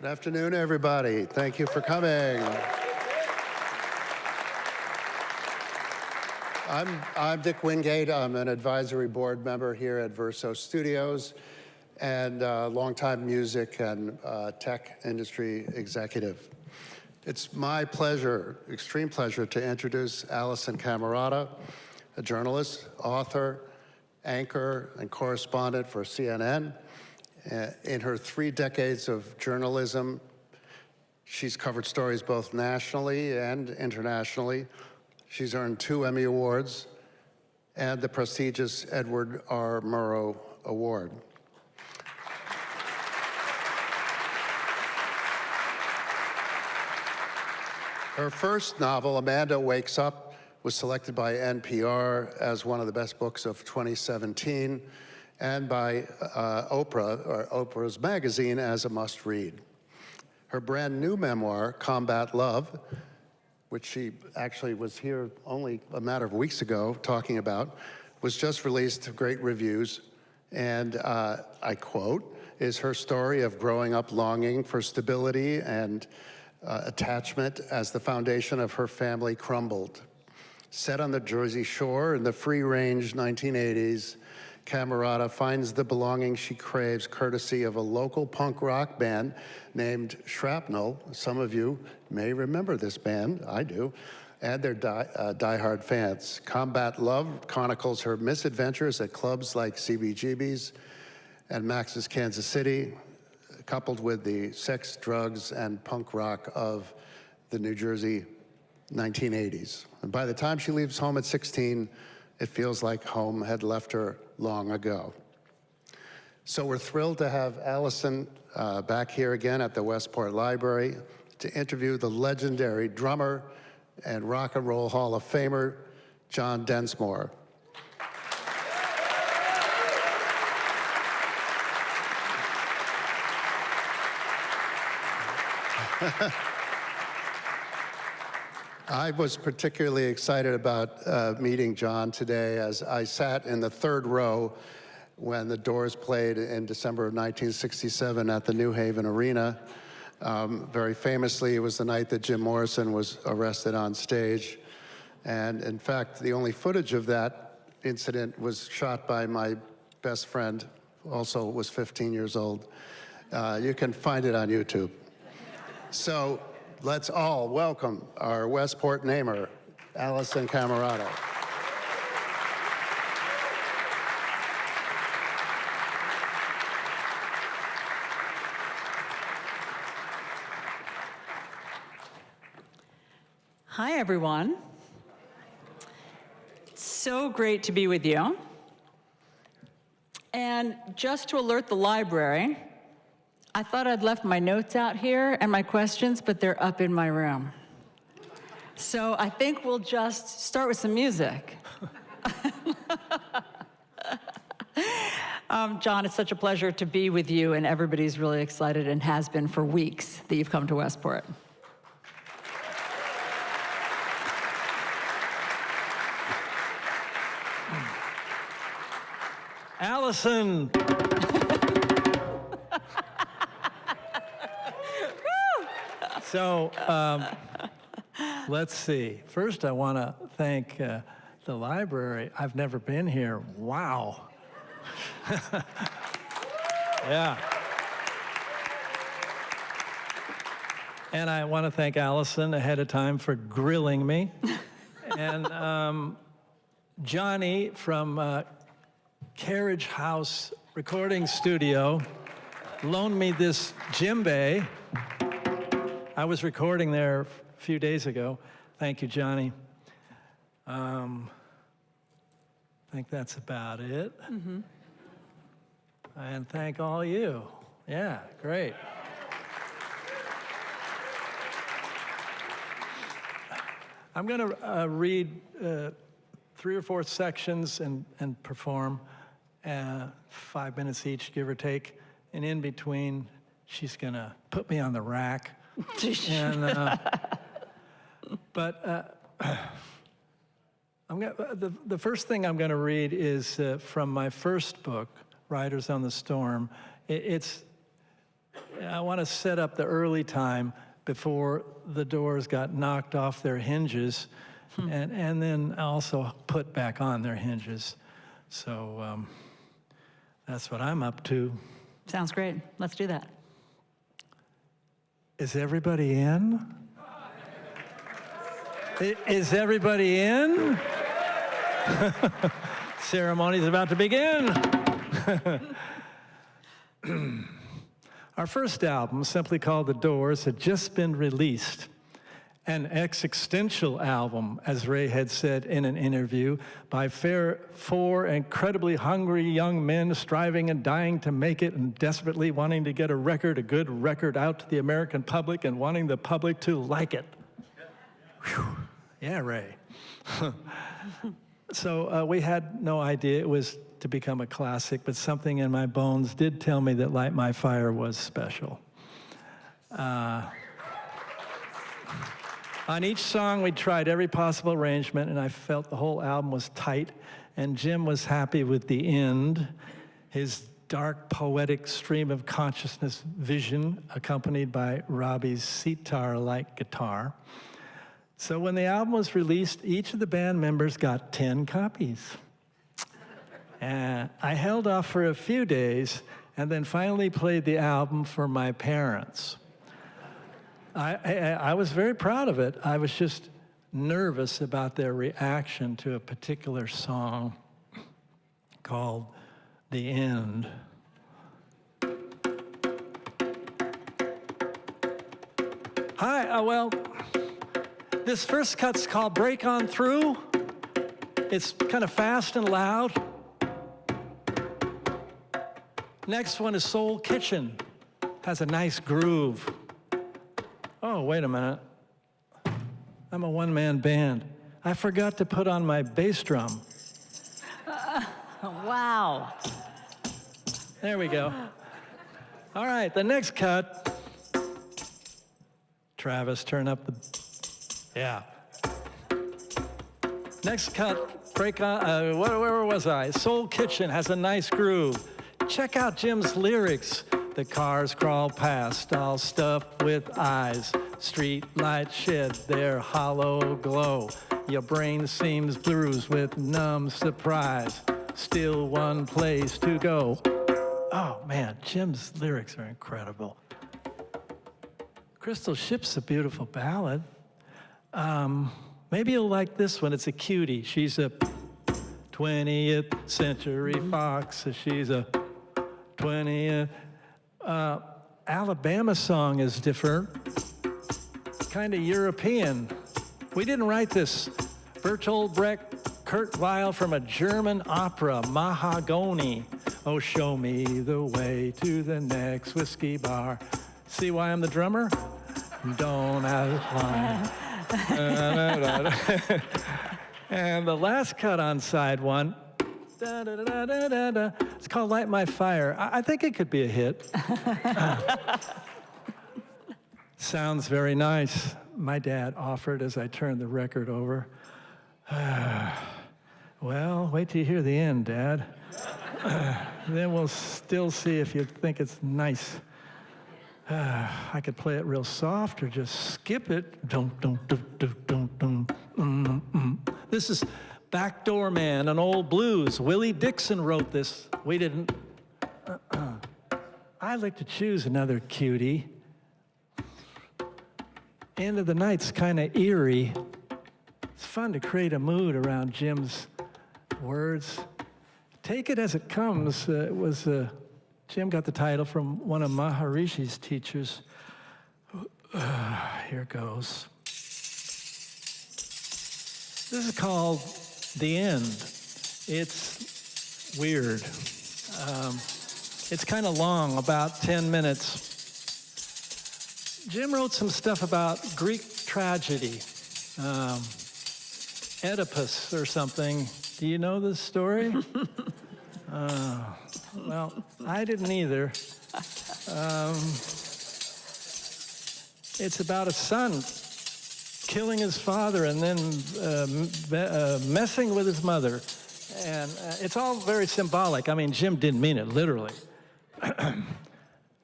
Good afternoon, everybody. Thank you for coming. I'm Dick Wingate. I'm an advisory board member here at Verso Studios and a longtime music and tech industry executive. It's my pleasure, extreme pleasure, to introduce Alisyn Camerota, a journalist, author, anchor, and correspondent for CNN. In her 3 decades of journalism, she's covered stories both nationally and internationally. She's earned 2 Emmy Awards and the prestigious Edward R. Murrow Award. Her first novel, Amanda Wakes Up, was selected by NPR as one of the best books of 2017 and by Oprah, or Oprah's magazine, as a must-read. Her brand new memoir, Combat Love, which she actually was here only a matter of weeks ago talking about, was just released to great reviews. And I quote, is her story of growing up longing for stability and attachment as the foundation of her family crumbled. Set on the Jersey Shore in the free-range 1980s, Camerota finds the belonging she craves courtesy of a local punk rock band named Shrapnel. Some of you may remember this band, I do, and their diehard fans. Combat Love chronicles her misadventures at clubs like CBGB's and Max's Kansas City, coupled with the sex, drugs, and punk rock of the New Jersey 1980s. And by the time she leaves home at 16, it feels like home had left her long ago. So we're thrilled to have Alisyn back here again at the Westport Library to interview the legendary drummer and rock and roll Hall of Famer, John Densmore. I was particularly excited about meeting John today as I sat in the 3rd row when the Doors played in December of 1967 at the New Haven Arena. Very famously, it was the night that Jim Morrison was arrested on stage. And in fact, the only footage of that incident was shot by my best friend, also was 15 years old. You can find it on YouTube. So let's all welcome our Westport namer, Alisyn Camerota. Hi, everyone. It's so great to be with you. And just to alert the library, I thought I'd left my notes out here and my questions, but they're up in my room. So I think we'll just start with some music. John, it's such a pleasure to be with you, and everybody's really excited and has been for weeks that you've come to Westport. Alisyn. So let's see. First, I want to thank the library. I've never been here. Wow. Yeah. And I want to thank Alisyn ahead of time for grilling me. And Johnny from Carriage House Recording Studio loaned me this djembe. I was recording there a few days ago. Thank you, Johnny. I think that's about it. Mm-hmm. And thank all you. Yeah, great. I'm going to read 3 or 4 sections and perform 5 minutes each, give or take. And in between, she's going to put me on the rack. And, but the first thing I'm going to read is from my first book, Riders on the Storm. It's I want to set up the early time before the Doors got knocked off their hinges, and then also put back on their hinges. So that's what I'm up to. Sounds great. Let's do that. Is everybody in? Is everybody in? Ceremony's about to begin. Our first album, simply called The Doors, had just been released. An existential album, as Ray had said in an interview, by four incredibly hungry young men striving and dying to make it and desperately wanting to get a good record out to the American public and wanting the public to like it. Whew. Yeah, Ray. So we had no idea it was to become a classic, but something in my bones did tell me that Light My Fire was special. On each song, we tried every possible arrangement, and I felt the whole album was tight, and Jim was happy with the end, his dark, poetic stream of consciousness vision, accompanied by Robbie's sitar-like guitar. So when the album was released, each of the band members got 10 copies. I held off for a few days, and then finally played the album for my parents. I was very proud of it. I was just nervous about their reaction to a particular song called The End. Hi, well, this first cut's called Break On Through. It's kind of fast and loud. Next one is Soul Kitchen. Has a nice groove. Oh, wait a minute. I'm a one-man band. I forgot to put on my bass drum. Wow. There we go. All right, the next cut. Travis, turn up the... Yeah. Next cut, break on... where was I? Soul Kitchen has a nice groove. Check out Jim's lyrics. The cars crawl past, all stuffed with eyes. Street lights shed their hollow glow. Your brain seems bruised with numb surprise. Still one place to go. Oh, man, Jim's lyrics are incredible. Crystal Ship's a beautiful ballad. Maybe you'll like this one. It's a cutie. She's a 20th century fox. She's a 20th... Alabama song is different, kind of European. We didn't write this. Bertolt Brecht, Kurt Weill from a German opera, Mahagoni. Oh, show me the way to the next whiskey bar. See why I'm the drummer? Don't ask why. And the last cut on side one, it's called Light My Fire. I think it could be a hit. Sounds very nice. My dad offered as I turned the record over. Well, wait till you hear the end, Dad. Then we'll still see if you think it's nice. I could play it real soft or just skip it. This is Backdoor Man, an old blues. Willie Dixon wrote this. We didn't. I'd like to choose another cutie. End of the night's kind of eerie. It's fun to create a mood around Jim's words. Take it as it comes. Jim got the title from one of Maharishi's teachers. Here goes. This is called The End. It's weird. It's kind of long, about 10 minutes. Jim wrote some stuff about Greek tragedy, Oedipus or something. Do you know this story? Well, I didn't either. It's about a son killing his father and then messing with his mother. And it's all very symbolic. I mean, Jim didn't mean it literally.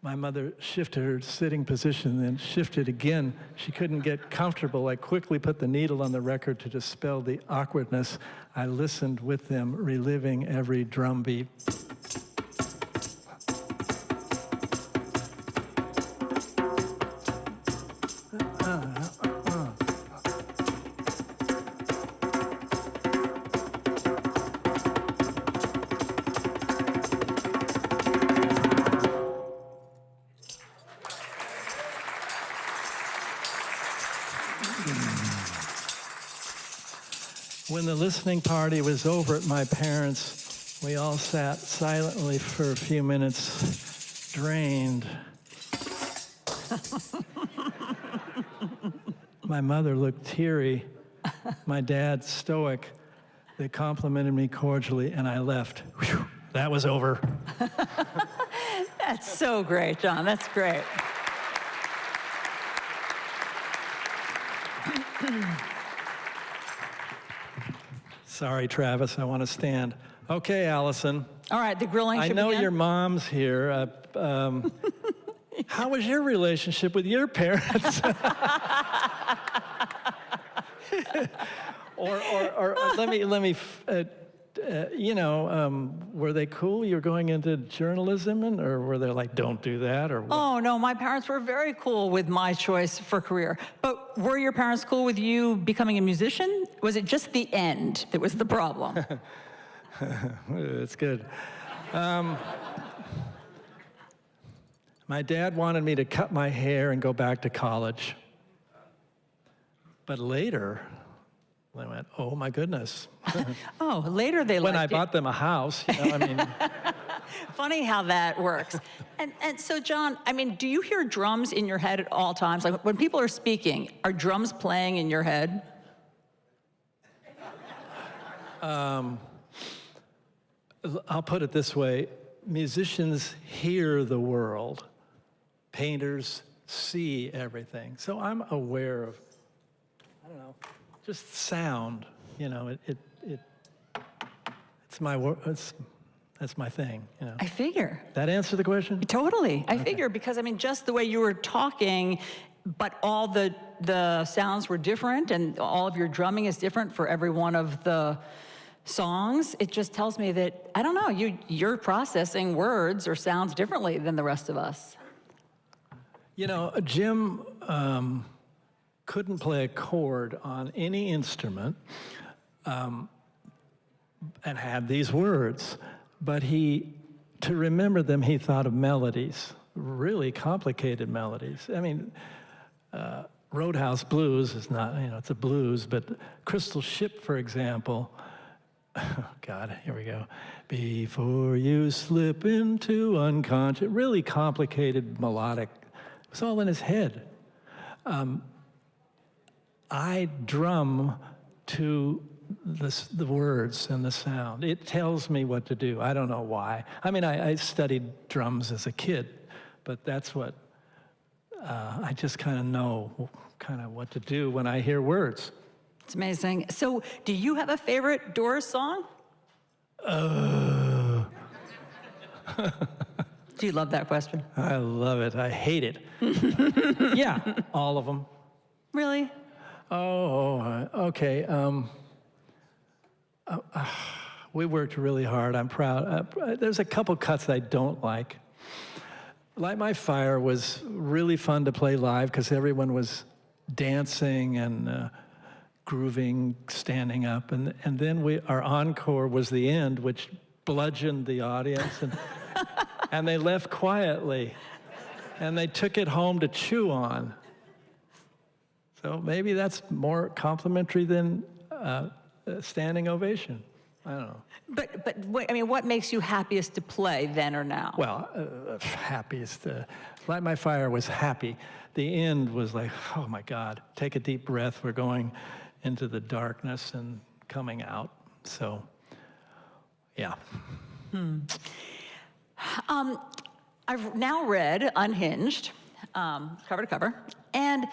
My mother shifted her sitting position, then shifted again. She couldn't get comfortable. I quickly put the needle on the record to dispel the awkwardness. I listened with them, reliving every drum beat. When the listening party was over at my parents', we all sat silently for a few minutes, drained. My mother looked teary, my dad stoic. They complimented me cordially, and I left. Whew, that was over. That's so great, John. That's great. Sorry, Travis, I want to stand. Okay, Alisyn. All right, the grilling I should know begin. your mom's here. How was your relationship with your parents? or let me were they cool? You're going into journalism, or were they like, don't do that, or what? Oh, no, my parents were very cool with my choice for career. But were your parents cool with you becoming a musician? Was it just the end that was the problem? That's good. My dad wanted me to cut my hair and go back to college. But later, I went, oh my goodness. Oh, later they When I liked it. bought them a house, I mean. Funny how that works. And so, John, I mean, do you hear drums in your head at all times? Like when people are speaking, are drums playing in your head? I'll put it this way. Musicians hear the world. Painters see everything. So I'm aware of, I don't know, just sound. It's my that's my thing. I figure. That answer the question? Totally. I figure because, I mean, just the way you were talking, but all the sounds were different and all of your drumming is different for every one of the songs, it just tells me that, I don't know, you're processing words or sounds differently than the rest of us. Jim couldn't play a chord on any instrument and had these words, but to remember them, he thought of melodies, really complicated melodies. I mean, Roadhouse Blues is not, it's a blues, but Crystal Ship, for example, oh God, here we go. Before you slip into unconscious, really complicated melodic. It was all in his head. I drum to the words and the sound. It tells me what to do. I don't know why. I mean, I studied drums as a kid, but that's what I just kind of know what to do when I hear words. It's amazing. So, do you have a favorite Doors song? Do you love that question? I love it. I hate it. Yeah, all of them. Really? Oh, okay. We worked really hard. I'm proud. There's a couple cuts I don't like. Light My Fire was really fun to play live because everyone was dancing and grooving, standing up. And then our encore was the end, which bludgeoned the audience. And they left quietly. And they took it home to chew on. So maybe that's more complimentary than a standing ovation. I don't know. But I mean, what makes you happiest to play then or now? Well, happiest. Light My Fire was happy. The end was like, oh my God, take a deep breath. We're going into the darkness and coming out. So, yeah. I've now read Unhinged, cover to cover, and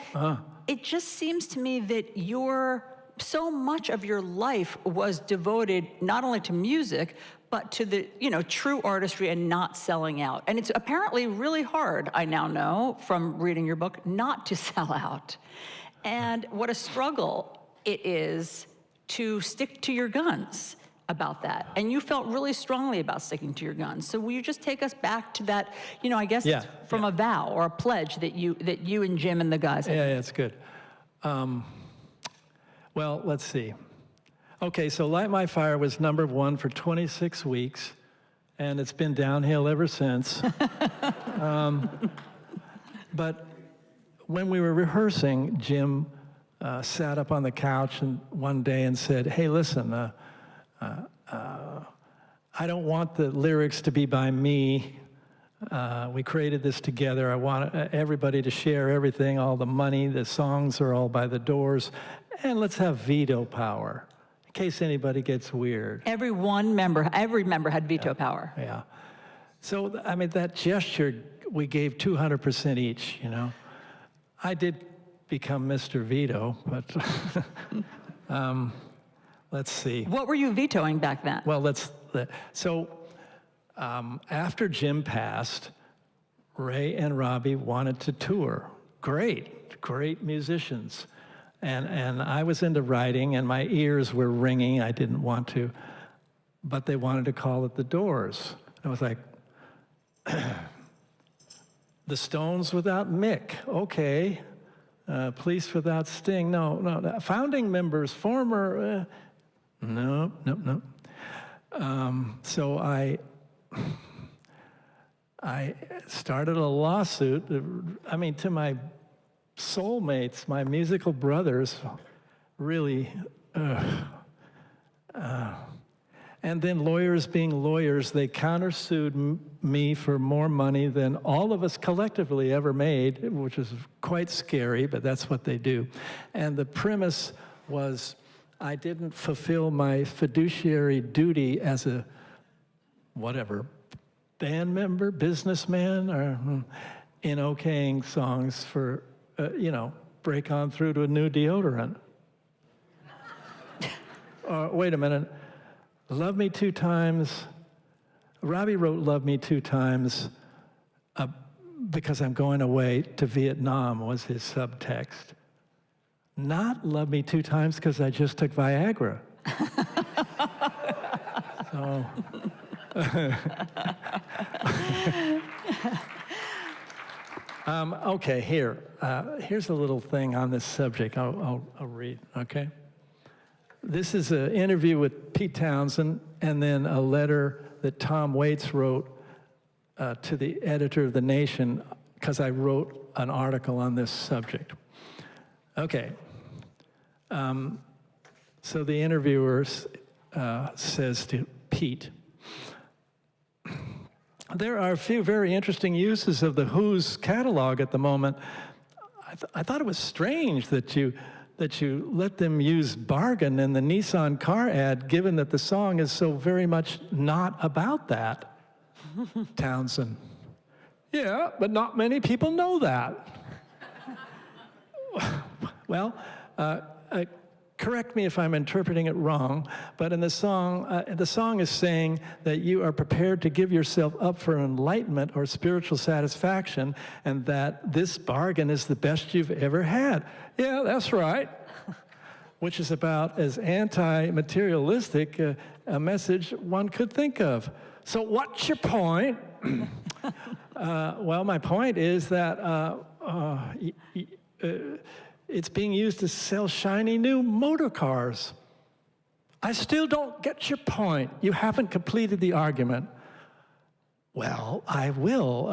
it just seems to me that your so much of your life was devoted not only to music, but to the, true artistry and not selling out. And it's apparently really hard, I now know from reading your book, not to sell out. And what a struggle it is to stick to your guns about that. And you felt really strongly about sticking to your guns. So will you just take us back to that, I guess it's from a vow or a pledge that you and Jim and the guys had. Yeah, it's good. Well, let's see. Okay, so Light My Fire was #1 for 26 weeks, and it's been downhill ever since. But when we were rehearsing, Jim sat up on the couch one day and said, hey, listen, I don't want the lyrics to be by me. We created this together. I want everybody to share everything, all the money. The songs are all by the Doors. And let's have veto power, in case anybody gets weird. Every member had veto power. Yeah. So, I mean, that gesture, we gave 200% each, I did become Mr. Veto, but let's see. What were you vetoing back then? Well, after Jim passed, Ray and Robbie wanted to tour. Great musicians. And I was into writing, and my ears were ringing. I didn't want to, but they wanted to call it the Doors. I was like, the Stones without Mick, okay. Police without Sting, no. Founding members, former, no. So I started a lawsuit, to my soulmates, my musical brothers, really, and then lawyers being lawyers, they countersued me for more money than all of us collectively ever made, which is quite scary, but that's what they do. And the premise was I didn't fulfill my fiduciary duty as a, band member, businessman, or in okaying songs for, break on through to a new deodorant. Wait a minute. Love Me 2 Times. Robbie wrote Love Me 2 Times because I'm going away to Vietnam was his subtext. Not Love Me 2 Times because I just took Viagra. So. Okay, here's a little thing on this subject. I'll read, okay? This is an interview with Pete Townsend, and then a letter that Tom Waits wrote to the editor of The Nation, because I wrote an article on this subject. Okay. So the interviewer says to Pete, there are a few very interesting uses of the Who's catalog at the moment. I thought it was strange that you let them use Bargain in the Nissan car ad, given that the song is so very much not about that. Townsend. Yeah, but not many people know that. Well, correct me if I'm interpreting it wrong, but in the song is saying that you are prepared to give yourself up for enlightenment or spiritual satisfaction, and that this bargain is the best you've ever had. Yeah, that's right. Which is about as anti-materialistic a message one could think of. So what's your point? Well, my point is that it's being used to sell shiny new motor cars. I still don't get your point. You haven't completed the argument. Well, I will.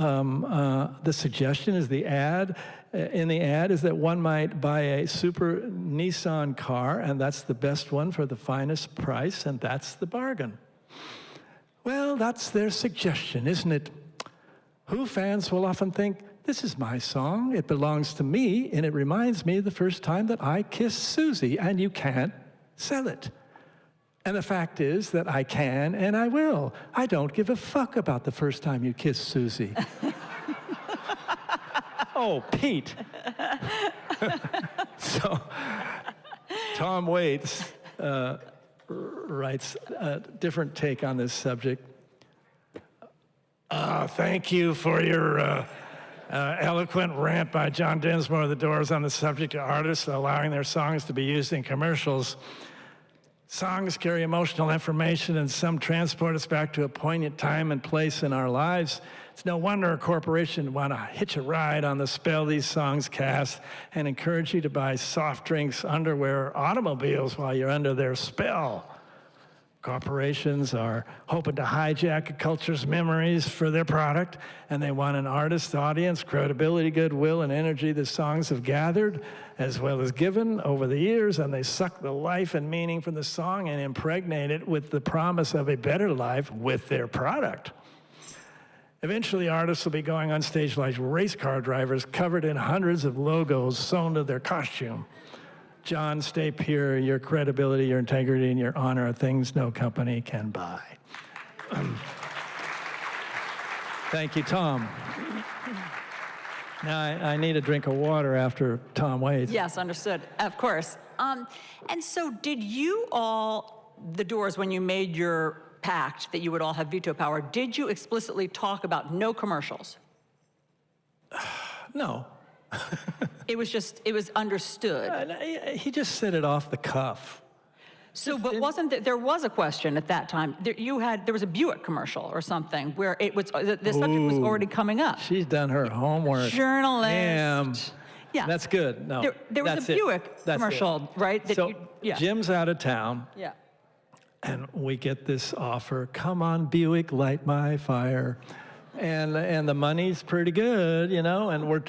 The suggestion is in the ad is that one might buy a super Nissan car, and that's the best one for the finest price, and that's the bargain. Well, that's their suggestion, isn't it? Who fans will often think, this is my song, it belongs to me, and it reminds me of the first time that I kissed Susie, and you can't sell it. And the fact is that I can and I will. I don't give a fuck about the first time you kissed Susie. Oh, Pete. So, Tom Waits writes a different take on this subject. Thank you for your eloquent rant by John Densmore of the Doors on the subject of artists allowing their songs to be used in commercials. Songs carry emotional information and some transport us back to a poignant time and place in our lives. It's no wonder a corporation would want to hitch a ride on the spell these songs cast and encourage you to buy soft drinks, underwear, or automobiles while you're under their spell. Corporations are hoping to hijack a culture's memories for their product, and they want an artist's audience, credibility, goodwill, and energy the songs have gathered, as well as given over the years, and they suck the life and meaning from the song and impregnate it with the promise of a better life with their product. Eventually, artists will be going on stage like race car drivers, covered in hundreds of logos sewn to their costume. John, stay pure. Your credibility, your integrity, and your honor are things no company can buy. Thank you, Tom. Now, I need a drink of water after Tom Waits. Yes, understood. Of course. And so did you all, the Doors, when you made your pact that you would all have veto power, did you explicitly talk about no commercials? No. It was understood. He just said it off the cuff. So, but there was a question at that time. There was a Buick commercial or something where it was, the subject was already coming up. She's done her homework. Journalist. Damn. Yeah. That's good. No. There was a Buick commercial, right? So Jim's out of town. Yeah. And we get this offer, come on, Buick, light my fire. And the money's pretty good, you know, and we're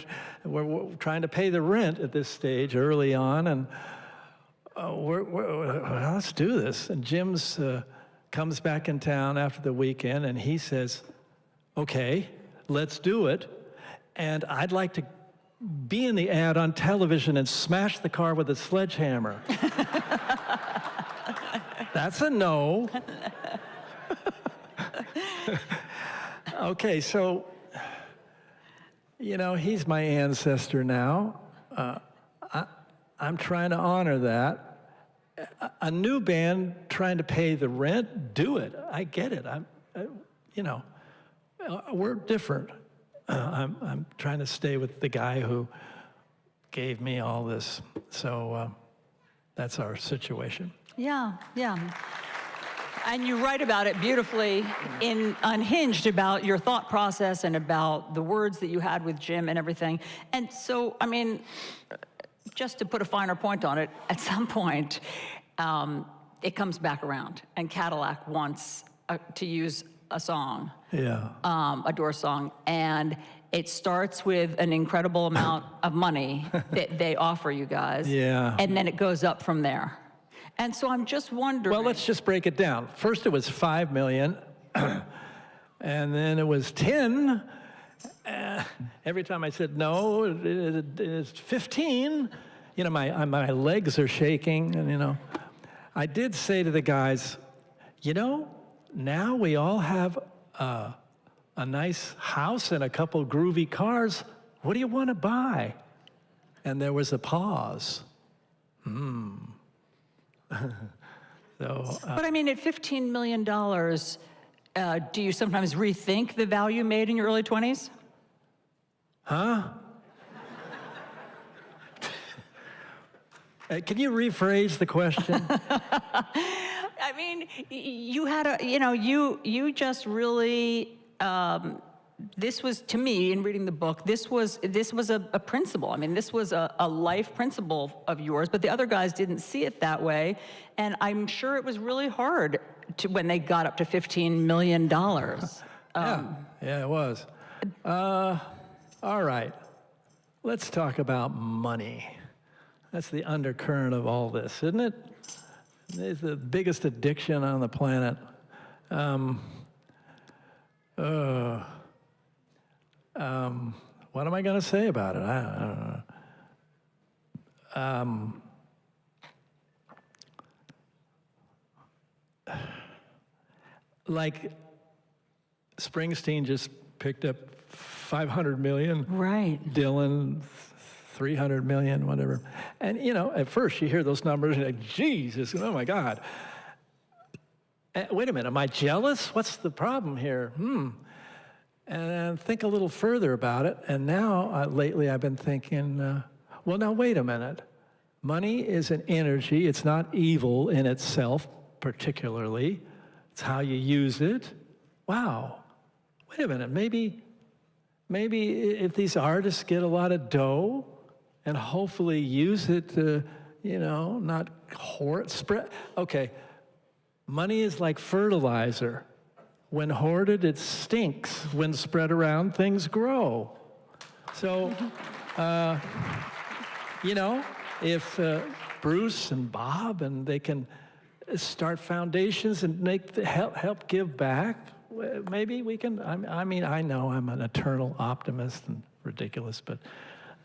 trying to pay the rent at this stage early on, and well, let's do this. And Jim's comes back in town after the weekend, and he says, okay, let's do it. And I'd like to be in the ad on television and smash the car with a sledgehammer. That's a no. Okay, so, you know, he's my ancestor now. I'm trying to honor that. A new band trying to pay the rent, do it. I get it. You know, we're different. I'm trying to stay with the guy who gave me all this. So that's our situation. Yeah, yeah. And you write about it beautifully in Unhinged, about your thought process and about the words that you had with Jim and everything. And so, I mean, just to put a finer point on it, at some point, it comes back around, and Cadillac wants to use a song, a Doors song, and it starts with an incredible amount of money that they offer you guys, and then it goes up from there. And so I'm just wondering. Well, let's just break it down. First, it was $5 million, and then it was 10. Every time I said no, it's 15. You know, my legs are shaking, and you know, I did say to the guys, you know, now we all have a nice house and a couple groovy cars. What do you want to buy? And there was a pause. So, but I mean, at $15 million, do you sometimes rethink the value made in your early 20s? Huh? Can you rephrase the question? I mean, you had you just really, this was, to me, in reading the book, this was a principle. I mean, this was a life principle of yours, but the other guys didn't see it that way. And I'm sure it was really hard when they got up to $15 million. Yeah, it was. All right, let's talk about money. That's the undercurrent of all this, isn't it? It's the biggest addiction on the planet. What am I going to say about it? I don't know. Like Springsteen just picked up $500 million. Right. Dylan, 300 million, whatever. And, you know, at first you hear those numbers and you're like, Jesus, oh my God. Wait a minute, am I jealous? What's the problem here? And think a little further about it. And now, lately I've been thinking, well, now wait a minute. Money is an energy. It's not evil in itself, particularly. It's how you use it. Wow. Wait a minute, maybe if these artists get a lot of dough and hopefully use it to, you know, not hoard, spread. Okay, money is like fertilizer. When hoarded, it stinks. When spread around, things grow. So, you know, if Bruce and Bob and they can start foundations and help give back, maybe we can. I mean, I know I'm an eternal optimist and ridiculous, but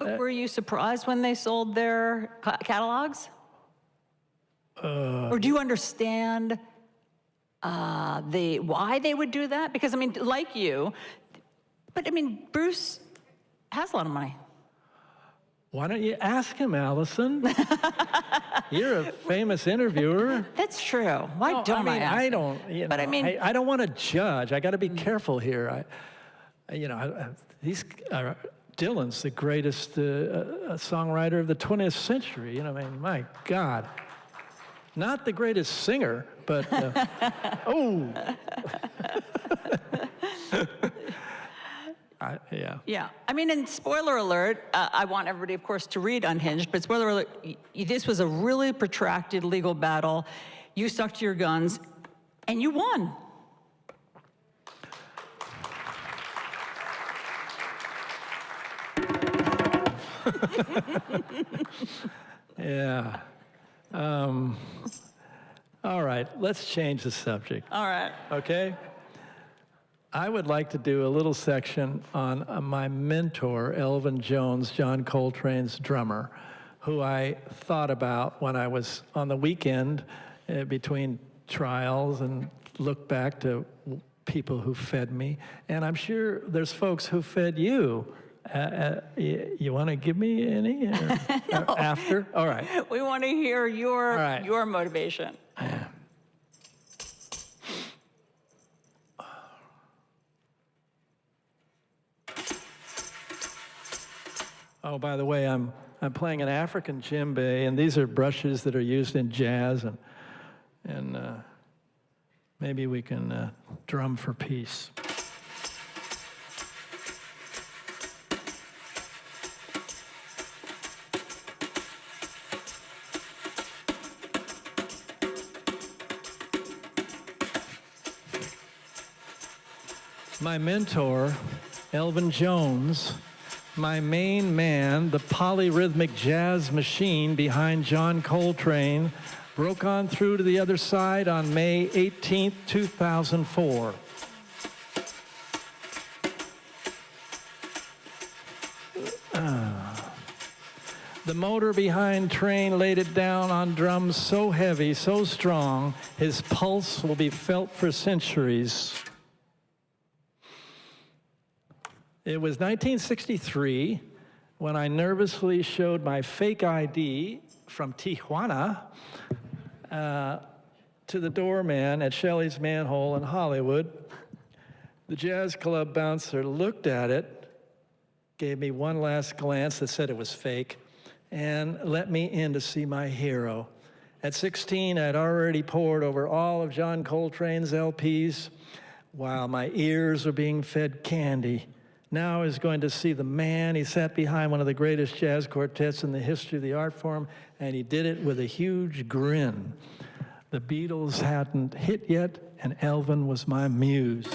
were you surprised when they sold their catalogs? Or do you understand why they would do that? Because I mean, like you, but I mean, Bruce has a lot of money. Why don't you ask him, Alisyn? You're a famous interviewer. That's true. Why don't I ask? I don't. You know, but I mean, I don't want to judge. I got to be careful here. Dylan's the greatest songwriter of the 20th century. You know, I mean, my God, not the greatest singer, but oh. Yeah. Yeah. I mean, and spoiler alert, I want everybody, of course, to read Unhinged, but spoiler alert, this was a really protracted legal battle. You stuck to your guns, and you won. Yeah. All right, let's change the subject. All right. Okay? I would like to do a little section on my mentor, Elvin Jones, John Coltrane's drummer, who I thought about when I was on the weekend between trials and looked back to people who fed me. And I'm sure there's folks who fed you. You want to give me any? No. Or after? All right. We want to hear your motivation. Oh, by the way, I'm playing an African djembe, and these are brushes that are used in jazz, and maybe we can drum for peace. My mentor, Elvin Jones, my main man, the polyrhythmic jazz machine behind John Coltrane, broke on through to the other side on May 18th, 2004. The motor behind Train laid it down on drums so heavy, so strong, his pulse will be felt for centuries. It was 1963 when I nervously showed my fake ID from Tijuana to the doorman at Shelley's Manhole in Hollywood. The jazz club bouncer looked at it, gave me one last glance that said it was fake, and let me in to see my hero. At 16, I'd already pored over all of John Coltrane's LPs while my ears were being fed candy. Now I was going to see the man. He sat behind one of the greatest jazz quartets in the history of the art form, and he did it with a huge grin. The Beatles hadn't hit yet, and Elvin was my muse.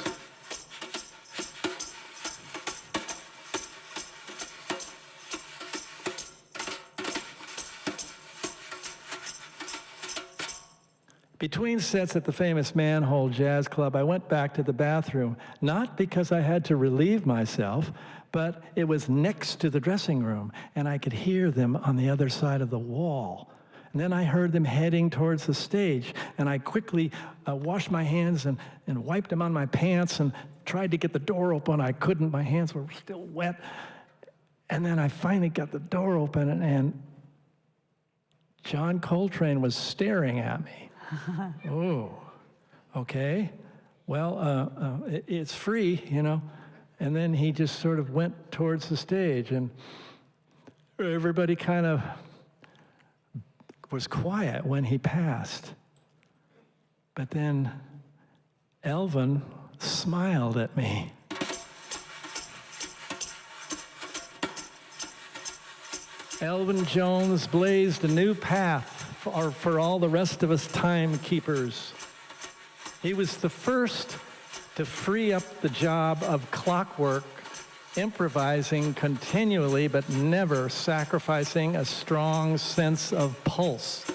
Between sets at the famous Manhole Jazz Club, I went back to the bathroom, not because I had to relieve myself, but it was next to the dressing room, and I could hear them on the other side of the wall. And then I heard them heading towards the stage, and I quickly washed my hands and wiped them on my pants and tried to get the door open. I couldn't. My hands were still wet. And then I finally got the door open, and John Coltrane was staring at me. Oh, okay. Well, it's free, you know. And then he just sort of went towards the stage, and everybody kind of was quiet when he passed. But then Elvin smiled at me. Elvin Jones blazed a new path for all the rest of us timekeepers. He was the first to free up the job of clockwork, improvising continually but never sacrificing a strong sense of pulse.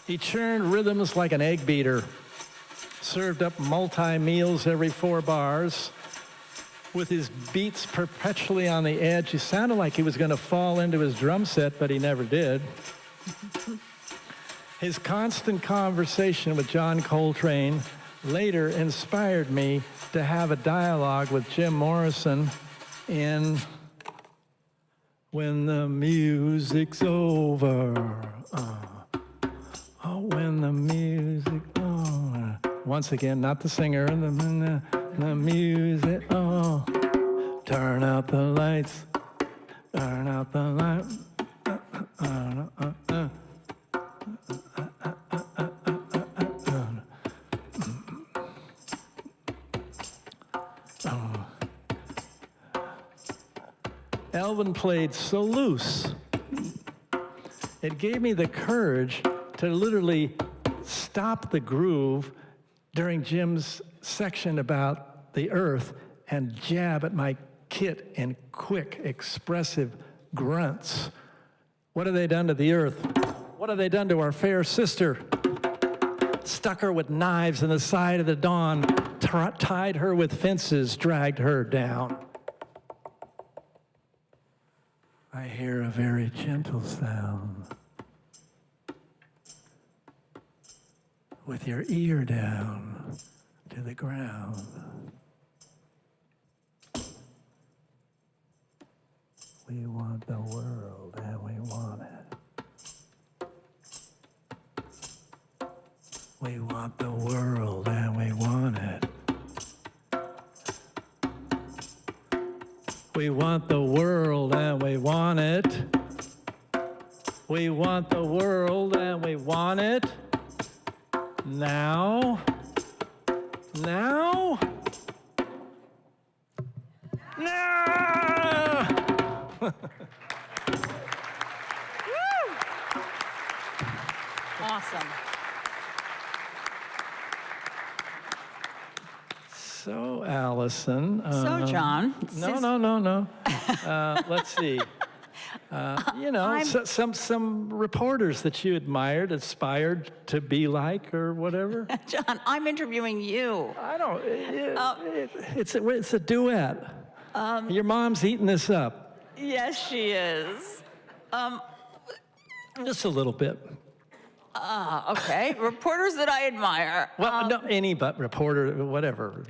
He churned rhythms like an egg beater, served up multi-meals every 4 bars. With his beats perpetually on the edge, he sounded like he was going to fall into his drum set, but he never did. His constant conversation with John Coltrane later inspired me to have a dialogue with Jim Morrison in When the Music's Over. Oh, when the music, oh. Once again, not the singer, and the music, oh. Turn out the lights, turn out the lights. Elvin played so loose. It gave me the courage to literally stop the groove during Jim's section about the earth and jab at my kit in quick, expressive grunts. What have they done to the earth? What have they done to our fair sister? Stuck her with knives in the side of the dawn, tied her with fences, dragged her down. I hear a very gentle sound. With your ear down to the ground. We want the world and we want it. We want the world and we want it. We want the world and we want it. We want the world and we want it. Now. Now. Now. Awesome. So, Alisyn. So, John. No. Let's see. You know, some reporters that you admired, aspired to be like, or whatever. John, I'm interviewing you. I don't. It's a duet. Your mom's eating this up. Yes, she is. Just a little bit. Okay. Reporters that I admire. Well, no, any but reporter, whatever.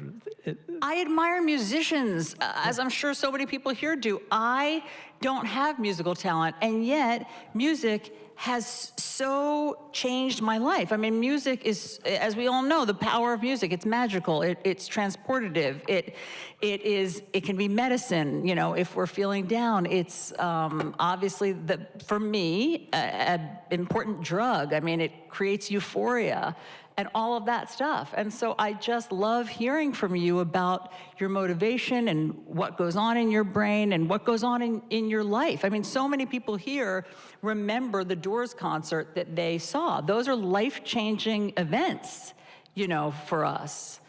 I admire musicians, as I'm sure so many people here do. I don't have musical talent, and yet music has so changed my life. I mean, music is, as we all know, the power of music. It's magical. It's transportative. It can be medicine. You know, if we're feeling down, it's obviously for me an important drug. I mean, it creates euphoria and all of that stuff. And so I just love hearing from you about your motivation and what goes on in your brain and what goes on in your life. I mean, so many people here remember the Doors concert that they saw. Those are life-changing events, you know, for us.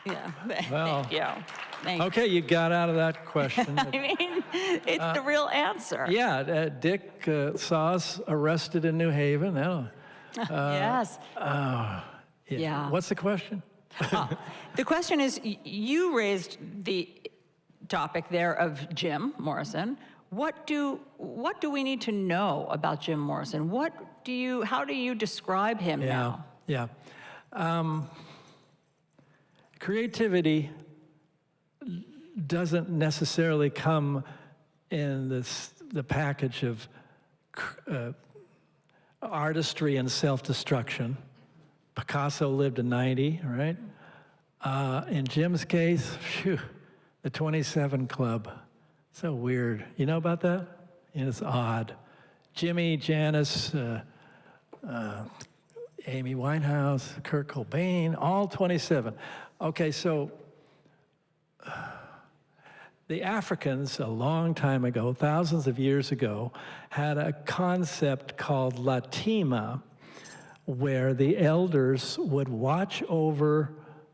Yeah, Well, thank you. Thank okay, you got out of that question. I mean, it's the real answer. Yeah, Dick saw us arrested in New Haven. Yes. Yeah. What's the question? The question is, you raised the topic there of Jim Morrison. what do we need to know about Jim Morrison? How do you describe him now? Yeah. Creativity doesn't necessarily come in the package of artistry and self-destruction. Picasso lived to 90, right? In Jim's case, the 27 Club. So weird. You know about that? It's odd. Jimmy, Janis, Amy Winehouse, Kurt Cobain, all 27. Okay, so the Africans, a long time ago, thousands of years ago, had a concept called Latima, where the elders would watch over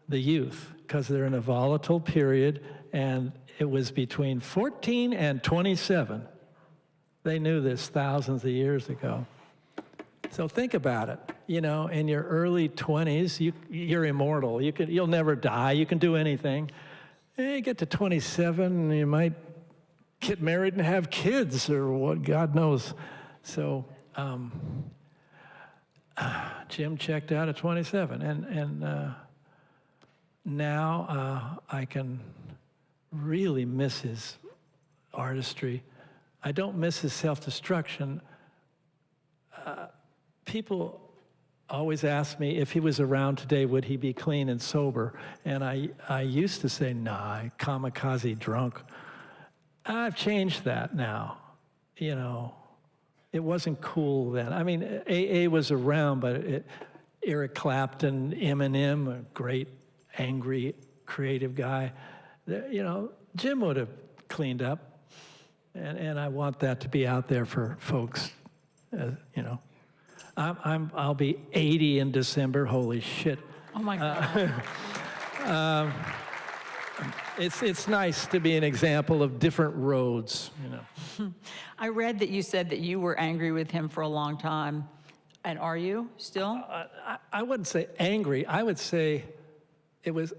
the youth, because they're in a volatile period, and it was between 14 and 27. They knew this thousands of years ago. So think about it. In your early 20s, you're immortal. You'll never die. You can do anything. You get to 27, you might get married and have kids, or what God knows. So Jim checked out at 27, and now I can really miss his artistry. I don't miss his self-destruction. People always ask me if he was around today, would he be clean and sober? And I used to say, nah, kamikaze drunk. I've changed that now. It wasn't cool then. I mean, AA was around, but Eric Clapton, Eminem, a great, angry, creative guy. Jim would have cleaned up, and I want that to be out there for folks. I'll be 80 in December. Holy shit! Oh my God. It's nice to be an example of different roads. I read that you said that you were angry with him for a long time, and are you still? I wouldn't say angry. I would say it was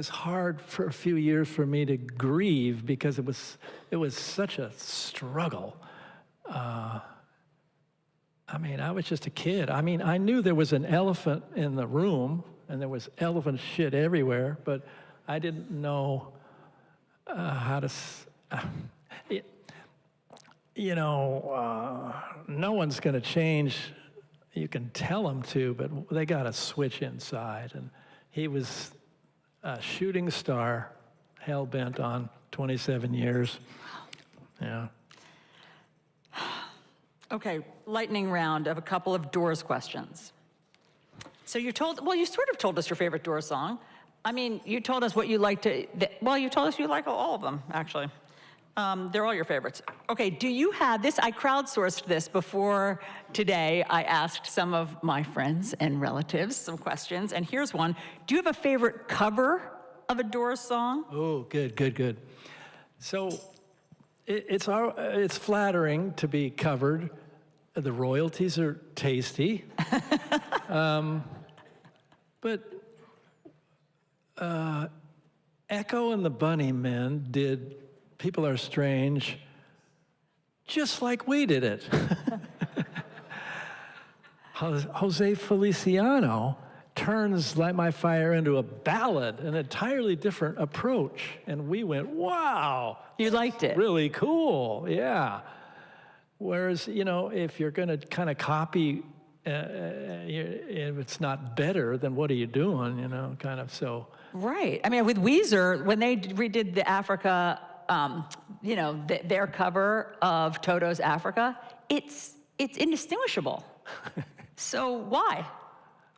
hard for a few years for me to grieve because it was such a struggle. I was just a kid. I knew there was an elephant in the room, and there was elephant shit everywhere, but I didn't know how to. No one's going to change. You can tell them to, but they got to switch inside. And he was a shooting star, hell-bent on 27 years. Yeah. Okay, lightning round of a couple of Doors questions. So you sort of told us your favorite Doors song. You told us what you like you told us you like all of them, actually. They're all your favorites. Okay, do you have this? I crowdsourced this before today. I asked some of my friends and relatives some questions, and here's one. Do you have a favorite cover of a Doors song? Oh, good. So it's flattering to be covered. The royalties are tasty. But Echo and the Bunnymen did People Are Strange just like we did it. Jose Feliciano turns Light My Fire into a ballad, an entirely different approach. And we went, wow. You liked it? Really cool, yeah. Whereas, if you're going to kind of copy, if it's not better, then what are you doing, kind of so. Right. With Weezer, when they redid the Africa, their cover of Toto's Africa, it's indistinguishable. So why,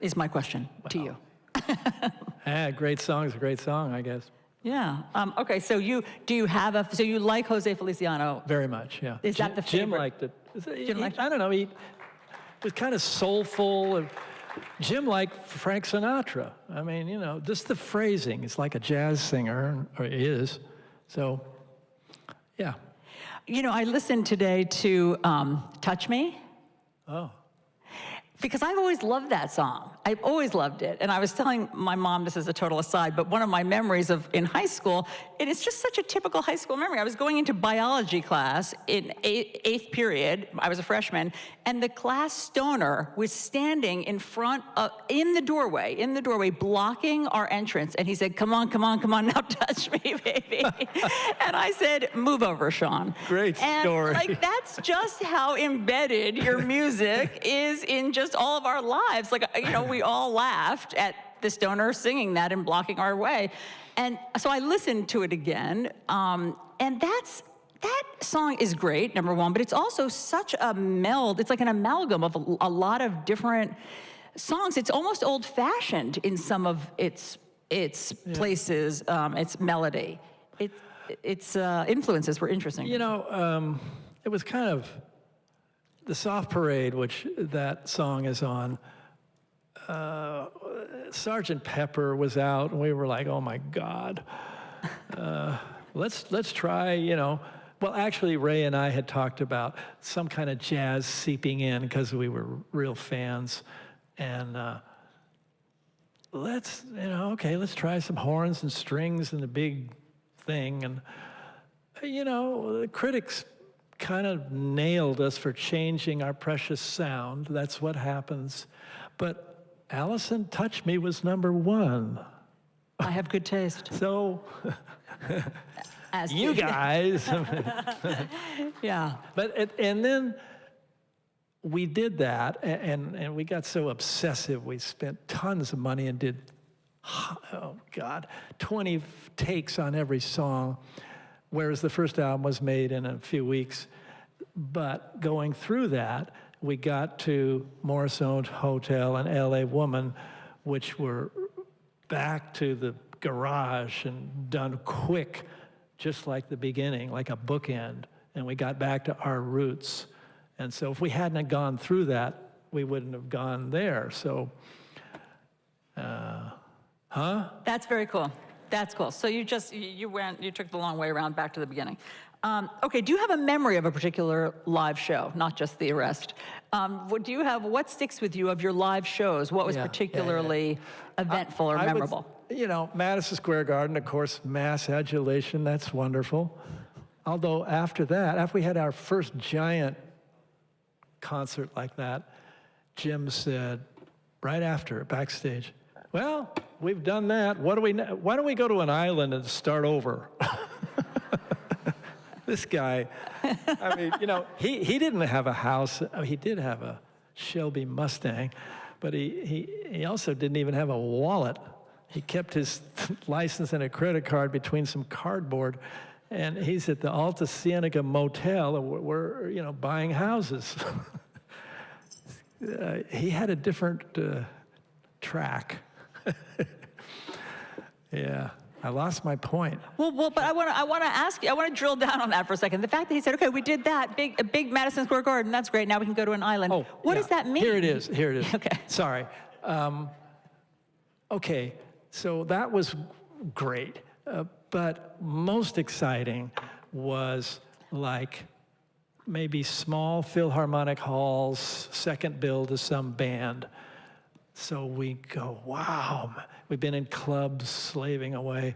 is my question to you. Great song's a great song, I guess. Yeah. Okay, so you like Jose Feliciano? Very much, yeah. Is that the favorite? Jim liked it. Jim liked it? I don't know, he was kind of soulful. Jim liked Frank Sinatra. Just the phrasing. It's like a jazz singer, or is. So, yeah. I listened today to Touch Me. Oh. Because I've always loved that song. I've always loved it. And I was telling my mom, this is a total aside, but one of my memories of in high school, and it's just such a typical high school memory. I was going into biology class in eighth period. I was a freshman, and the class stoner was standing in front of, in the doorway, blocking our entrance. And he said, come on, now touch me, baby. And I said, move over, Sean. Great story. And like, that's just how embedded your music is in just all of our lives. Like, you know, we all laughed at the stoner singing that and blocking our way. And so I listened to it again, and that song is great, number one, but it's also such a meld. It's like an amalgam of a lot of different songs. It's almost old-fashioned in some of its places, its melody. Its influences were interesting. You know, it was kind of the Soft Parade, which that song is on. Sergeant Pepper was out, and we were like, oh my God. Let's try, you know. Well, actually, Ray and I had talked about some kind of jazz seeping in because we were real fans. And let's try some horns and strings and the big thing. And, you know, the critics kind of nailed us for changing our precious sound. That's what happens. But Alisyn Touch Me was number one. I have good taste. So, As you guys. Yeah. But, and then we did that, and we got so obsessive, we spent tons of money and did, oh God, 20 takes on every song, whereas the first album was made in a few weeks. But going through that, we got to Morrison Hotel and LA Woman, which were back to the garage and done quick, just like the beginning, like a bookend. And we got back to our roots. And so if we hadn't gone through that, we wouldn't have gone there. So, That's very cool. That's cool. So you took the long way around back to the beginning. Okay, do you have a memory of a particular live show, not just the arrest? What sticks with you of your live shows? What was particularly eventful or memorable? You know, Madison Square Garden, of course, mass adulation, that's wonderful. Although after that, after we had our first giant concert like that, Jim said, right after, backstage, well, we've done that. Why don't we go to an island and start over? This guy, I mean, you know, he didn't have a house. He did have a Shelby Mustang, but he also didn't even have a wallet. He kept his license and a credit card between some cardboard, and he's at the Alta Cienega Motel, and we're you know, buying houses. He had a different track. Yeah. I lost my point. Well, but I want to ask you. I want to drill down on that for a second. The fact that he said, "Okay, we did that big Madison Square Garden. That's great. Now we can go to an island." Oh, what does that mean? Here it is. Okay. Sorry. Okay, so that was great, but most exciting was like maybe small Philharmonic halls, second bill to some band. So we go, wow, we've been in clubs slaving away.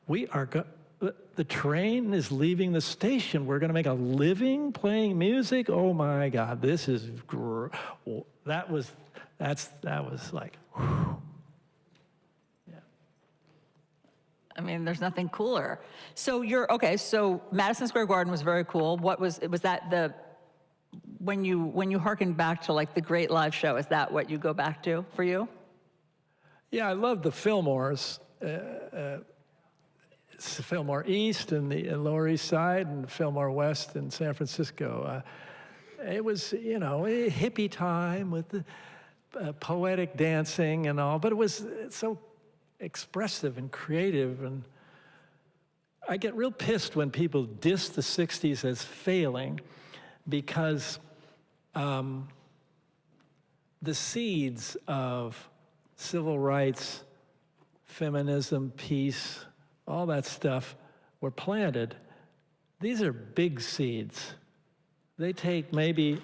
The train is leaving the station. We're going to make a living playing music. Oh my God, this is, that was like, whew. Yeah. I mean, there's nothing cooler. So so Madison Square Garden was very cool. Was that when you harken back to like the great live show, is that what you go back to for you? Yeah, I love the Fillmores. It's the Fillmore East and the Lower East Side and Fillmore West in San Francisco. It was, you know, a hippie time with the poetic dancing and all, but it was so expressive and creative. And I get real pissed when people diss the 60s as failing, because the seeds of civil rights, feminism, peace, all that stuff were planted. These are big seeds. They take maybe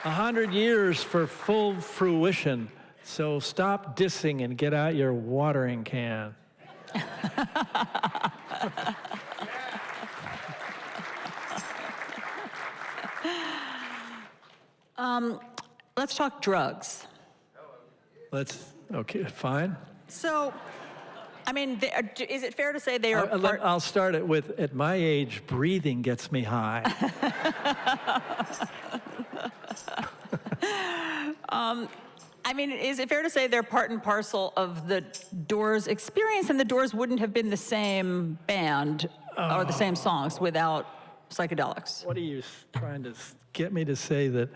100 years for full fruition. So stop dissing and get out your watering can. Let's talk drugs. Okay, fine. So, I mean, is it fair to say they are I'll start it with, at my age, breathing gets me high. I mean, is it fair to say they're part and parcel of the Doors experience, and the Doors wouldn't have been the same band or the same songs without psychedelics? What are you trying to get me to say that?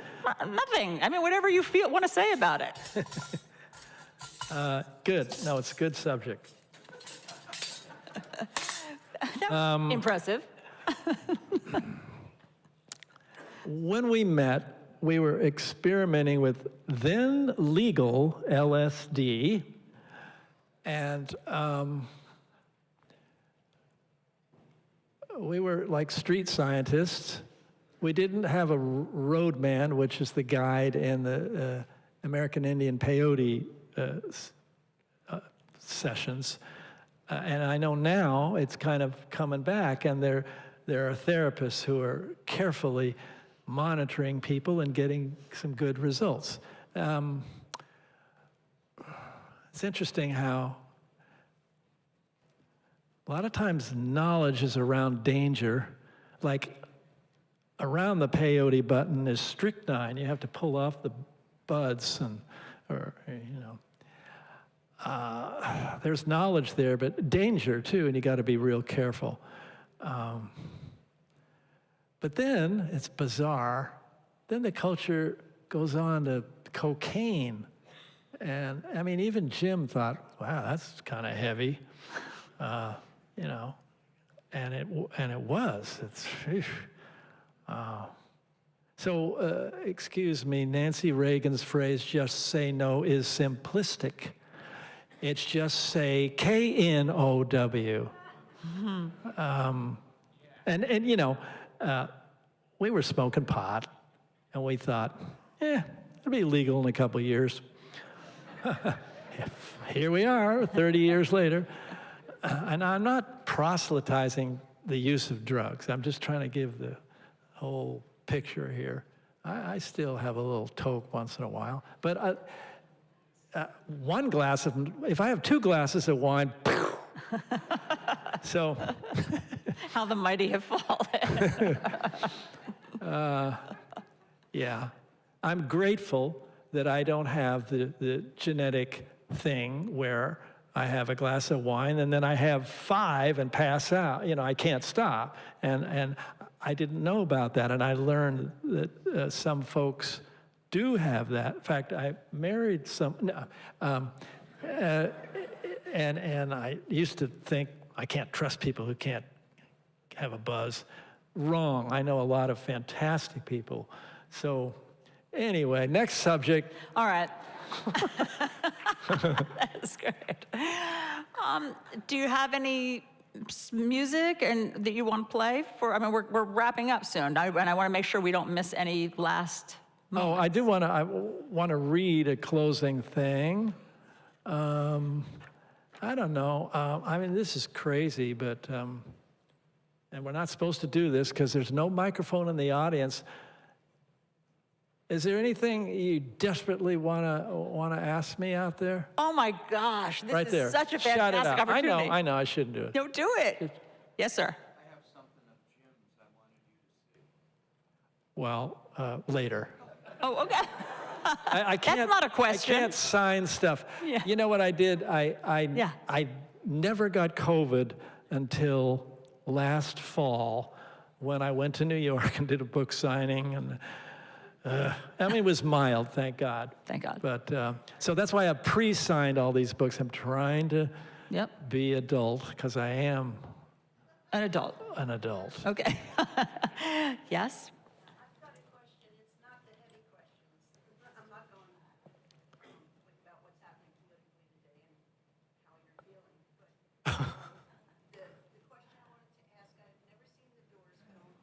Nothing. I mean, whatever you want to say about it. Good. No, it's a good subject. Impressive. When we met, we were experimenting with then legal LSD, and we were like street scientists. We didn't have a roadman, which is the guide in the American Indian peyote sessions. And I know now it's kind of coming back, and there are therapists who are carefully monitoring people and getting some good results. It's interesting how a lot of times knowledge is around danger. Like around the peyote button is strychnine. You have to pull off the buds, there's knowledge there, but danger too, and you got to be real careful. But then, it's bizarre, then the culture goes on to cocaine. And I mean, even Jim thought, wow, that's kind of heavy, and it was. So, excuse me, Nancy Reagan's phrase, just say no, is simplistic. It's just say K-N-O-W. We were smoking pot, and we thought, it'll be legal in a couple of years. Here we are, 30 years later. And I'm not proselytizing the use of drugs. I'm just trying to give the whole picture here. I still have a little toke once in a while. But one glass of, if I have 2 glasses of wine, so. How the mighty have fallen. Yeah. I'm grateful that I don't have the genetic thing where I have a glass of wine and then I have 5 and pass out. I can't stop. And I didn't know about that. And I learned that some folks do have that. In fact, I married and I used to think I can't trust people who can't have a buzz. Wrong. I know a lot of fantastic people. So anyway, next subject. All right. That's great. Do you have any music that you want to play for? I mean, we're wrapping up soon, and I want to make sure we don't miss any last moments. Oh, I want to read a closing thing. I don't know. I mean, this is crazy, but and we're not supposed to do this because there's no microphone in the audience. Is there anything you desperately want to ask me out there? Oh my gosh, this right is there. such a Shout fantastic it out. opportunity. I know, I shouldn't do it. No, do it. Yes, sir. I have something of Jim's I wanted you to see. Well, later. Oh, okay. I can't. That's not a question. I can't sign stuff. Yeah. You know what I did? I never got COVID until last fall when I went to New York and did a book signing. And I mean, it was mild, thank God. Thank God. But so that's why I pre-signed all these books. I'm trying to be adult because I am an adult. An adult. Okay. Yes? I've got a question. It's not the heavy questions. I'm not going about what's happening politically today and how you're feeling. But the question I wanted to ask, I've never seen the Doors film.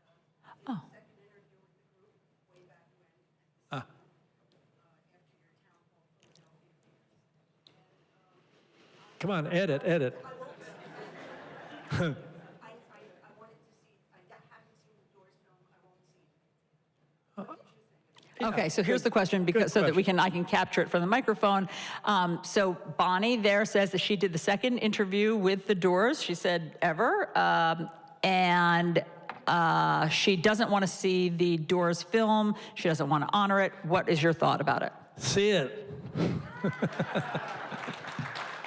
I did a second interview with the group way back when, Come on, edit. I wanted to see, I haven't seen the Doors film, I won't see it. What did you think? Okay, so here's the question, because so that I can capture it from the microphone. So Bonnie there says that she did the second interview with the Doors. She said ever, and she doesn't want to see the Doors film. She doesn't want to honor it. What is your thought about it? See it.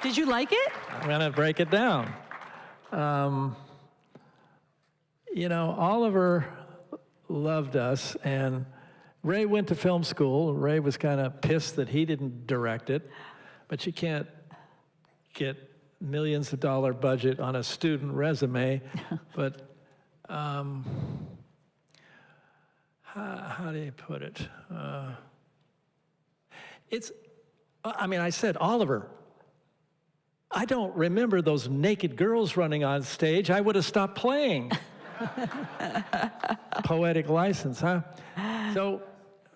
Did you like it? I'm going to break it down. You know, Oliver loved us, and Ray went to film school. Ray was kind of pissed that he didn't direct it, but you can't get millions of dollar budget on a student resume. But how do you put it? I said, Oliver, I don't remember those naked girls running on stage. I would have stopped playing. Poetic license, huh? So,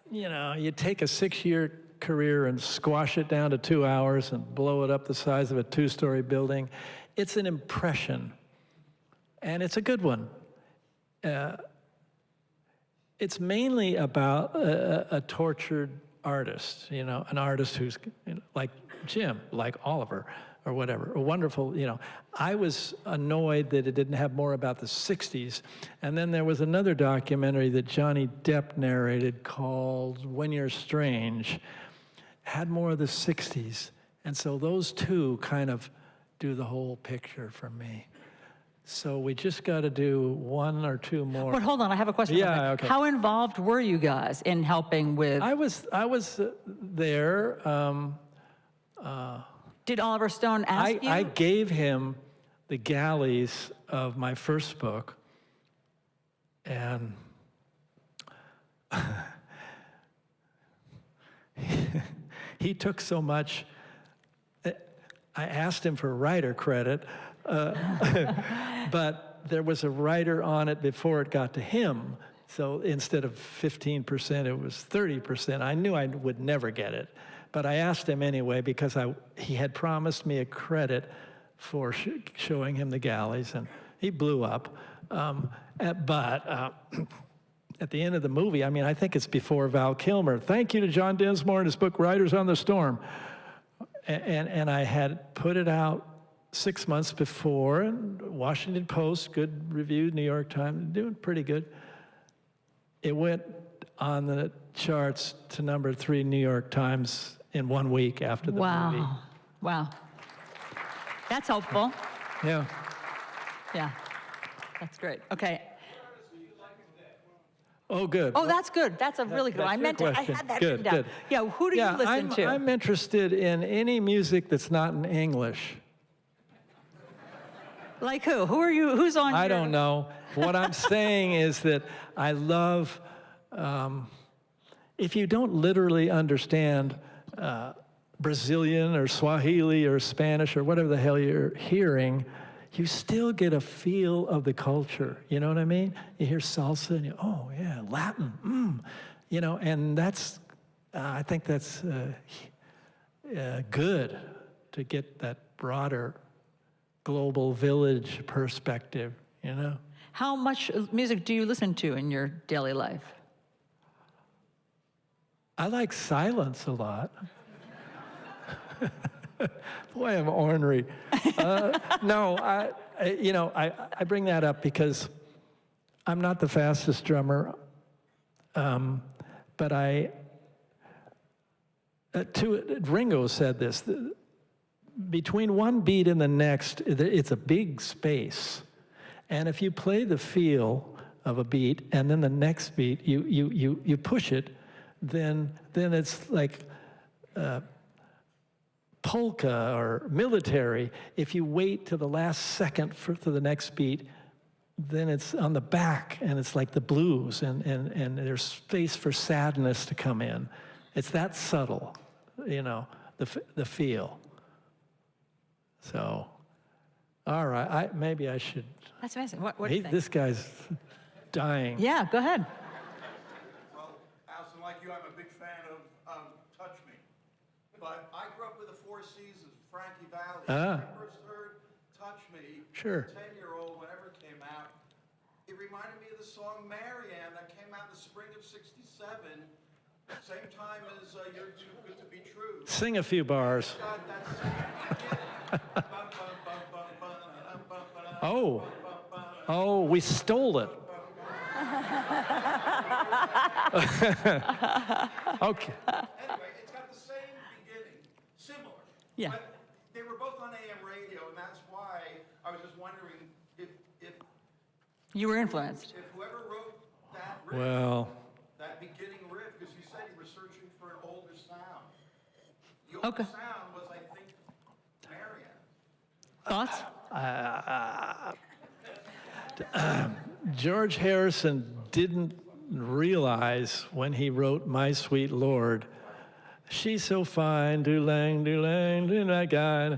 you know, you take a 6-year career and squash it down to 2 hours and blow it up the size of a 2-story building. It's an impression, and it's a good one. It's mainly about a tortured artist, you know, an artist who's like Jim, like Oliver, or whatever, a wonderful, you know. I was annoyed that it didn't have more about the 60s. And then there was another documentary that Johnny Depp narrated called When You're Strange, had more of the 60s. And so those two kind of do the whole picture for me. So we just got to do 1 or 2 more. But hold on, I have a question. Yeah, okay. How involved were you guys in helping with? I was there. Did Oliver Stone ask you? I gave him the galleys of my first book, and he took so much. I asked him for writer credit, but there was a writer on it before it got to him. So instead of 15%, it was 30%. I knew I would never get it. But I asked him anyway because he had promised me a credit for showing him the galleys, and he blew up. But at the end of the movie, I mean, I think it's before Val Kilmer. Thank you to John Densmore and his book, Riders on the Storm. And I had put it out 6 months before, and Washington Post, good review, New York Times, doing pretty good. It went on the charts to number 3 New York Times in 1 week after the movie. Wow. That's helpful. Yeah. Yeah. That's great. Okay. Oh, good. Oh, that's good. That's a really good one. That's your question. I had that Good, written down. good. Yeah, who do you listen to? I'm interested in any music that's not in English. Like who? Who are you? Who's on I your... don't know. What I'm saying is that I love, if you don't literally understand Brazilian or Swahili or Spanish or whatever the hell you're hearing, you still get a feel of the culture. You know what I mean? You hear salsa and you, oh yeah, Latin, you know, and that's, I think that's good to get that broader global village perspective, you know? How much music do you listen to in your daily life? I like silence a lot. Boy, I'm ornery. No, I bring that up because I'm not the fastest drummer, but Ringo said this, between one beat and the next, it's a big space. And if you play the feel of a beat and then the next beat, you push it, then it's like polka or military. If you wait till the last second for the next beat, then it's on the back and it's like the blues and there's space for sadness to come in. It's that subtle, you know, the feel. So, all right, maybe I should. That's amazing. What do you think? This guy's dying. Yeah, go ahead. Well, Alisyn, like you, I'm a big fan of Touch Me. But I grew up with the Four Seasons, Frankie Valli. Ah. When I first heard Touch Me, Sure. 10-year-old, whenever it came out, it reminded me of the song Marianne that came out in the spring of '67, same time as You're Too Good to Be True. Sing a few bars. Got that same beginning. Bum, bum, bum, bum, bum, bum, bum, bum, Oh, bum, bum. oh, we stole it. Okay. Anyway, it's got the same beginning, similar. Yeah. But they were both on AM radio, and that's why I was just wondering if You were influenced. whoever wrote that riff, Well, that beginning riff, because you said you were searching for an older sound. The Okay. older sound was, I think, Marianne. Thoughts? George Harrison didn't realize when he wrote My Sweet Lord, she's so fine, do-lang, do-that guy.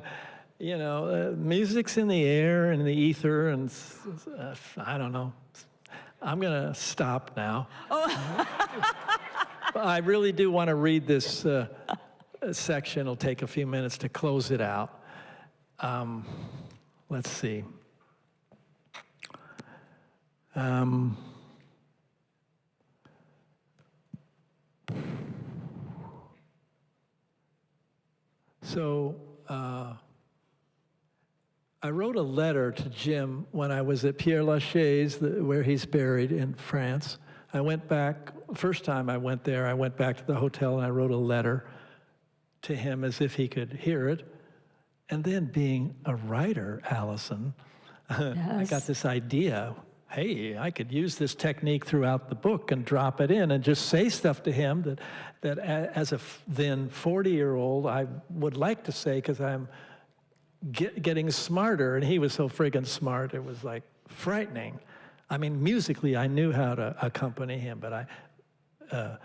You know, music's in the air and the ether, and I don't know. I'm going to stop now. I really do want to read this section. It'll take a few minutes to close it out. Let's see. I wrote a letter to Jim when I was at Père Lachaise, where he's buried in France. I went back, first time I went there, I went back to the hotel and I wrote a letter to him as if he could hear it. And then being a writer, Alisyn, I got this idea, hey, I could use this technique throughout the book and drop it in and just say stuff to him that as a then 40-year-old, I would like to say, because I'm getting smarter, and he was so friggin' smart, it was like frightening. I mean, musically, I knew how to accompany him, but I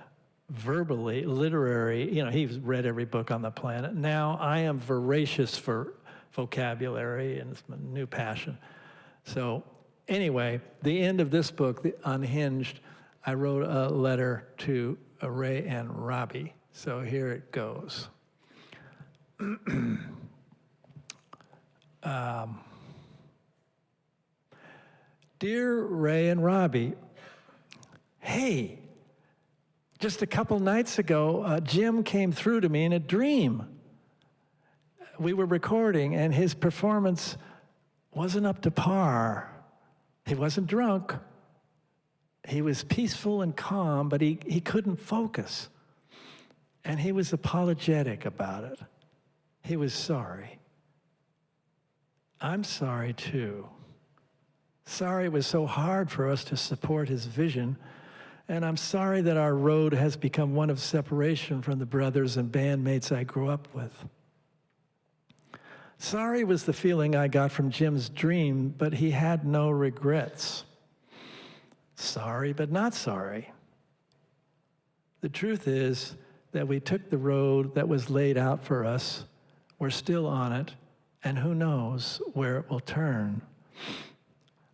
verbally, literary, you know, he's read every book on the planet. Now I am voracious for vocabulary, and it's my new passion. So anyway, the end of this book, The Unhinged, I wrote a letter to Ray and Robbie. So here it goes. Dear Ray and Robbie, hey, just a couple nights ago, Jim came through to me in a dream. We were recording, and his performance wasn't up to par. He wasn't drunk. He was peaceful and calm, but he couldn't focus. And he was apologetic about it. He was sorry. I'm sorry, too. Sorry it was so hard for us to support his vision, and I'm sorry that our road has become one of separation from the brothers and bandmates I grew up with. Sorry was the feeling I got from Jim's dream, but he had no regrets. Sorry, but not sorry. The truth is that we took the road that was laid out for us. We're still on it, and who knows where it will turn.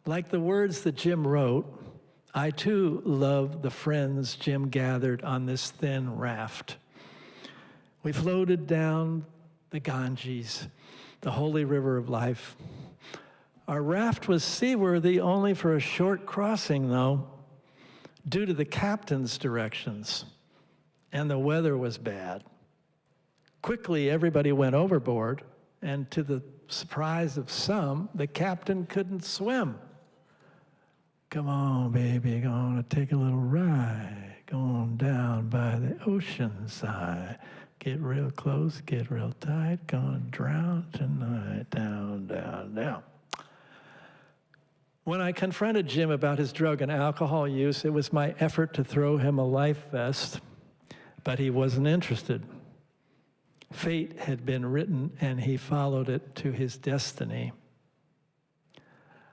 Like the words that Jim wrote, I too love the friends Jim gathered on this thin raft. We floated down the Ganges, the holy river of life. Our raft was seaworthy only for a short crossing, though, due to the captain's directions, and the weather was bad. Quickly, everybody went overboard, and to the surprise of some, the captain couldn't swim. Come on, baby, gonna take a little ride, going down by the ocean side. Get real close, get real tight, gonna drown tonight, down, down, down. When I confronted Jim about his drug and alcohol use, it was my effort to throw him a life vest, but he wasn't interested. Fate had been written, and he followed it to his destiny.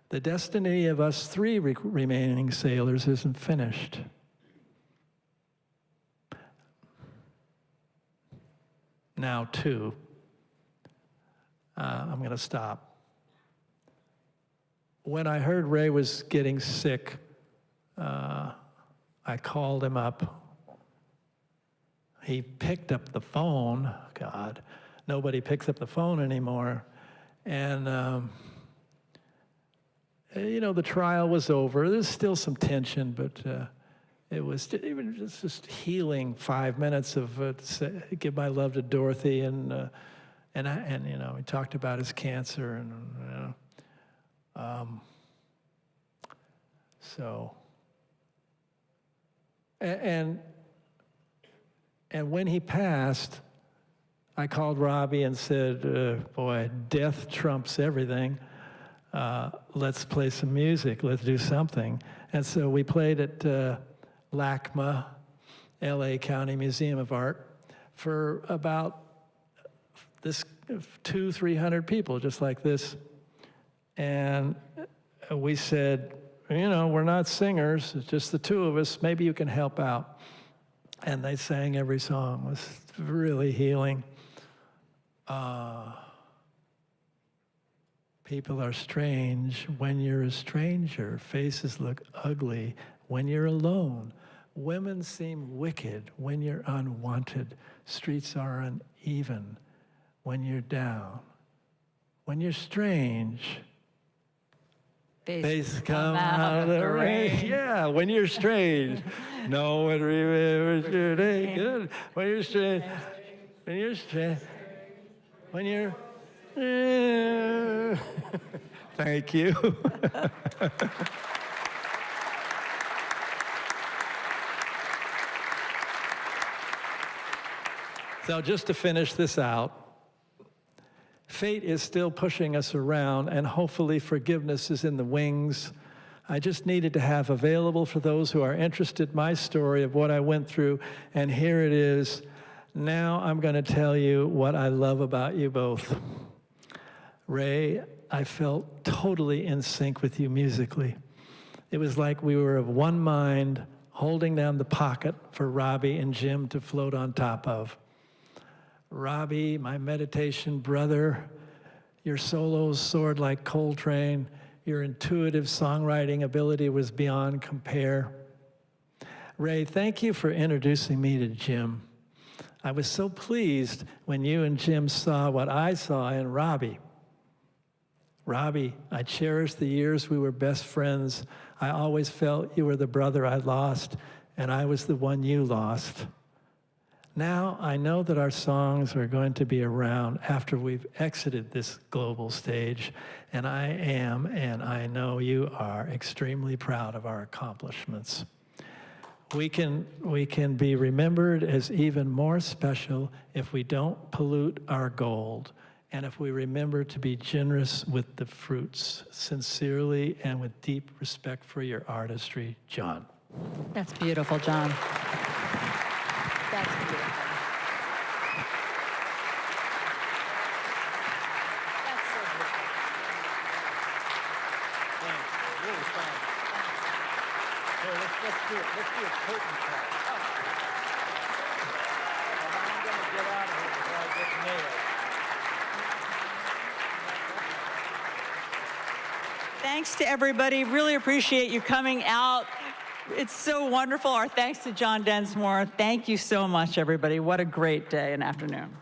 The destiny of us three remaining sailors isn't finished. Now, two. I'm going to stop. When I heard Ray was getting sick, I called him up. He picked up the phone, God, nobody picks up the phone anymore. And, you know, the trial was over. There's still some tension, but it was just healing 5 minutes of give my love to Dorothy, and you know, he talked about his cancer, and you know, so and when he passed, I called Robbie and said, boy, death trumps everything. Let's play some music. Let's do something. And so we played at LACMA, LA County Museum of Art, for about this 200-300 people, just like this. And we said, you know, we're not singers, it's just the two of us. Maybe you can help out. And they sang every song. It was really healing. People are strange when you're a stranger. Faces look ugly when you're alone. Women seem wicked when you're unwanted. Streets are uneven when you're down. When you're strange, faces come out of the rain. Yeah, when you're strange. No one remembers your day. Good. When you're strange. When you're strange. When you're... Thank you. So just to finish this out, fate is still pushing us around, and hopefully forgiveness is in the wings. I just needed to have available for those who are interested my story of what I went through, and here it is. Now I'm going to tell you what I love about you both. Ray, I felt totally in sync with you musically. It was like we were of one mind, holding down the pocket for Robbie and Jim to float on top of. Robbie, my meditation brother, your solos soared like Coltrane. Your intuitive songwriting ability was beyond compare. Ray, thank you for introducing me to Jim. I was so pleased when you and Jim saw what I saw in Robbie. Robbie, I cherish the years we were best friends. I always felt you were the brother I lost, and I was the one you lost. Now I know that our songs are going to be around after we've exited this global stage, and I am, and I know you are, extremely proud of our accomplishments. We can be remembered as even more special if we don't pollute our gold, and if we remember to be generous with the fruits, sincerely and with deep respect for your artistry, John. That's beautiful, John. That's beautiful. That's so beautiful. Thanks. Really fun. Here, let's do it. Let's do a curtain call. I'm going to get out of here before I get nailed. Thanks to everybody. Really appreciate you coming out. It's so wonderful. Our thanks to John Densmore. Thank you so much, everybody. What a great day and afternoon.